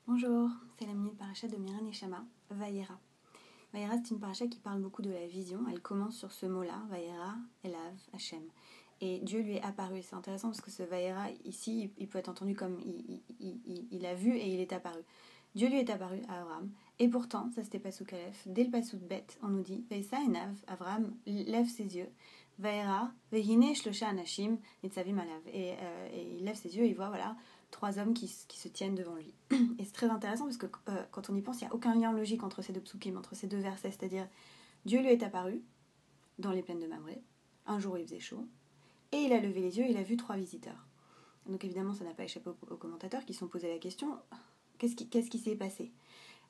Bonjour, c'est la minute paracha de Mira Neshama, Vayera. Vayera, c'est une paracha qui parle beaucoup de la vision. Elle commence sur ce mot-là, Vayera, Elav, Hashem. Et Dieu lui est apparu. C'est intéressant parce que ce Vayera, ici, il peut être entendu comme il a vu et il est apparu. Dieu lui est apparu à Abraham. Et pourtant, ça c'était Pasuk Aleph, dès le Pasuk Bet, on nous dit Vaïsa Enav, Abraham lève ses yeux, Vayera, Vehine Shlosha Anashim, Nitzavim Alav. Et il lève ses yeux et il voit, voilà, 3 hommes qui se tiennent devant lui. Et c'est très intéressant parce que quand on y pense, il n'y a aucun lien logique entre ces deux psukim, entre ces deux versets. C'est-à-dire, Dieu lui est apparu dans les plaines de Mamré, un jour où il faisait chaud, et il a levé les yeux et il a vu 3 visiteurs. Donc évidemment, ça n'a pas échappé aux commentateurs qui se sont posés la question, qu'est-ce qui s'est passé?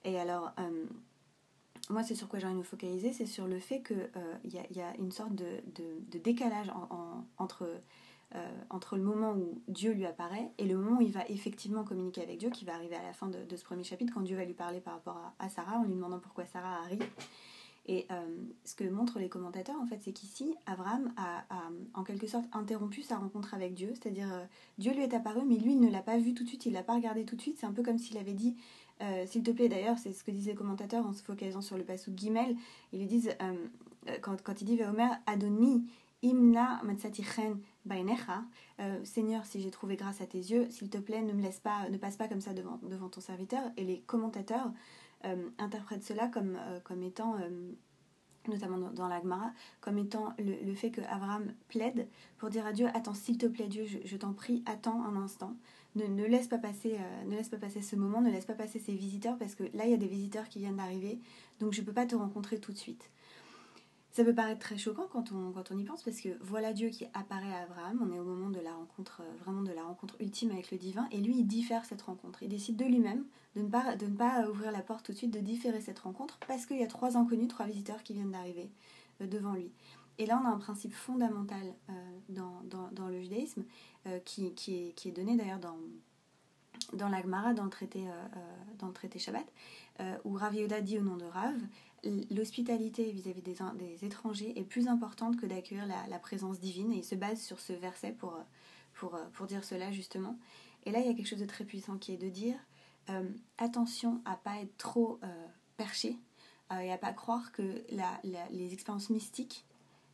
Et alors, moi, c'est sur quoi j'ai envie de me focaliser, c'est sur le fait qu'il y a une sorte de décalage entre le moment où Dieu lui apparaît et le moment où il va effectivement communiquer avec Dieu, qui va arriver à la fin de ce premier chapitre, quand Dieu va lui parler par rapport à Sarah, en lui demandant pourquoi Sarah a ri. Et ce que montrent les commentateurs, en fait, c'est qu'ici, Abraham a en quelque sorte interrompu sa rencontre avec Dieu, c'est-à-dire Dieu lui est apparu, mais lui, il ne l'a pas vu tout de suite, il ne l'a pas regardé tout de suite, c'est un peu comme s'il avait dit, s'il te plaît, d'ailleurs, c'est ce que disent les commentateurs en se focalisant sur le pasuk Gimel, ils lui disent, quand il dit Veomer, Adoni, Imna Matsatichen Bainecha, Seigneur, si j'ai trouvé grâce à tes yeux, s'il te plaît, ne passe pas comme ça devant ton serviteur. Et les commentateurs interprètent cela comme étant, notamment dans la Gemara, comme étant le fait que Abraham plaide pour dire à Dieu, attends, s'il te plaît Dieu, je t'en prie, attends un instant, ne laisse pas passer ce moment, ne laisse pas passer ces visiteurs, parce que là il y a des visiteurs qui viennent d'arriver, donc je ne peux pas te rencontrer tout de suite. Ça peut paraître très choquant quand on y pense, parce que voilà Dieu qui apparaît à Abraham, on est au moment de la rencontre, vraiment de la rencontre ultime avec le divin, et lui il diffère cette rencontre, il décide de lui-même de ne pas ouvrir la porte tout de suite, de différer cette rencontre, parce qu'il y a 3 inconnus, 3 visiteurs qui viennent d'arriver devant lui. Et là on a un principe fondamental dans le judaïsme, qui est donné d'ailleurs dans la Gemara, dans le traité Shabbat, où Rav Yehuda dit au nom de Rav, l'hospitalité vis-à-vis des étrangers est plus importante que d'accueillir la présence divine, et il se base sur ce verset pour dire cela justement. Et là il y a quelque chose de très puissant qui est de dire attention à pas être trop perché et à pas croire que les expériences mystiques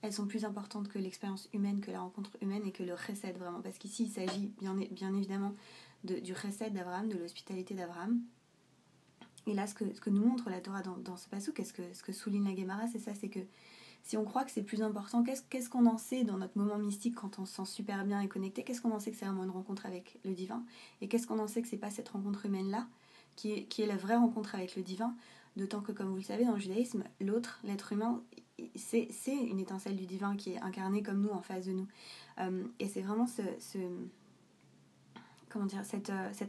elles sont plus importantes que l'expérience humaine, que la rencontre humaine et que le chesed vraiment, parce qu'ici il s'agit bien évidemment du chesed d'Abraham, de l'hospitalité d'Abraham. Et là, ce que nous montre la Torah dans ce pasuk, ce que souligne la Gemara, c'est ça, c'est que si on croit que c'est plus important, qu'est-ce qu'on en sait dans notre moment mystique quand on se sent super bien et connecté? Qu'est-ce qu'on en sait que c'est vraiment une rencontre avec le divin? Et qu'est-ce qu'on en sait que c'est pas cette rencontre humaine-là qui est la vraie rencontre avec le divin? D'autant que, comme vous le savez, dans le judaïsme, l'autre, l'être humain, c'est une étincelle du divin qui est incarnée comme nous, en face de nous. Et c'est vraiment cette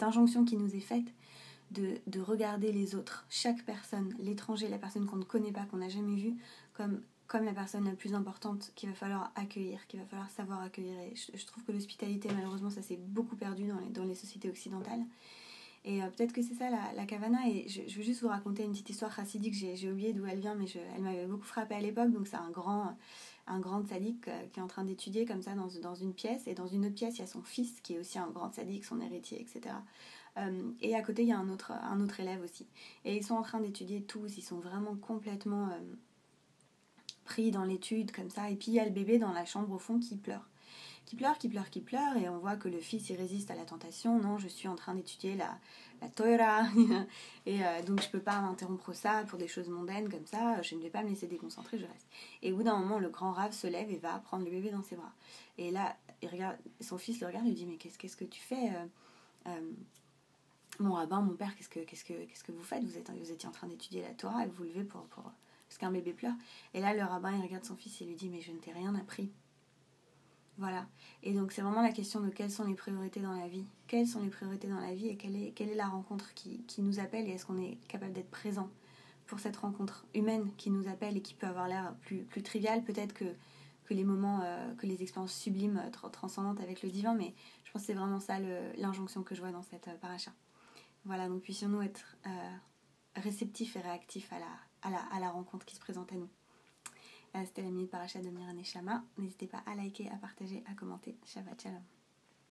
injonction qui nous est faite de regarder les autres, chaque personne, l'étranger, la personne qu'on ne connaît pas, qu'on n'a jamais vue, comme la personne la plus importante qu'il va falloir accueillir, qu'il va falloir savoir accueillir. Et je trouve que l'hospitalité, malheureusement, ça s'est beaucoup perdu dans les sociétés occidentales. Et peut-être que c'est ça la kavana. Et je veux juste vous raconter une petite histoire chassidique, j'ai oublié d'où elle vient, mais elle m'avait beaucoup frappée à l'époque. Donc c'est un grand tzaddik qui est en train d'étudier comme ça dans une pièce, et dans une autre pièce il y a son fils qui est aussi un grand tzaddik, son héritier, etc. Et à côté il y a un autre élève aussi, et ils sont en train d'étudier tous, ils sont vraiment complètement pris dans l'étude comme ça. Et puis il y a le bébé dans la chambre au fond qui pleure, et on voit que le fils il résiste à la tentation. Non, je suis en train d'étudier la Torah et donc je peux pas interrompre ça pour des choses mondaines comme ça, je ne vais pas me laisser déconcentrer, je reste. Et au bout d'un moment, le grand Rav se lève et va prendre le bébé dans ses bras, et là il regarde, son fils le regarde et lui dit mais qu'est-ce que tu fais mon rabbin, mon père, qu'est-ce que vous faites? Vous étiez en train d'étudier la Torah et vous vous levez pour parce qu'un bébé pleure. Et là le rabbin il regarde son fils et lui dit mais je ne t'ai rien appris. Voilà. Et donc c'est vraiment la question de quelles sont les priorités dans la vie. Quelles sont les priorités dans la vie, et quelle est la rencontre qui nous appelle, et est-ce qu'on est capable d'être présent pour cette rencontre humaine qui nous appelle et qui peut avoir l'air plus triviale peut-être que les moments, que les expériences sublimes, transcendantes avec le divin, mais je pense que c'est vraiment ça l'injonction que je vois dans cette paracha. Voilà, donc puissions-nous être réceptifs et réactifs à la rencontre qui se présente à nous. C'était la minute paracha de Mira Neshama. N'hésitez pas à liker, à partager, à commenter. Shabbat shalom.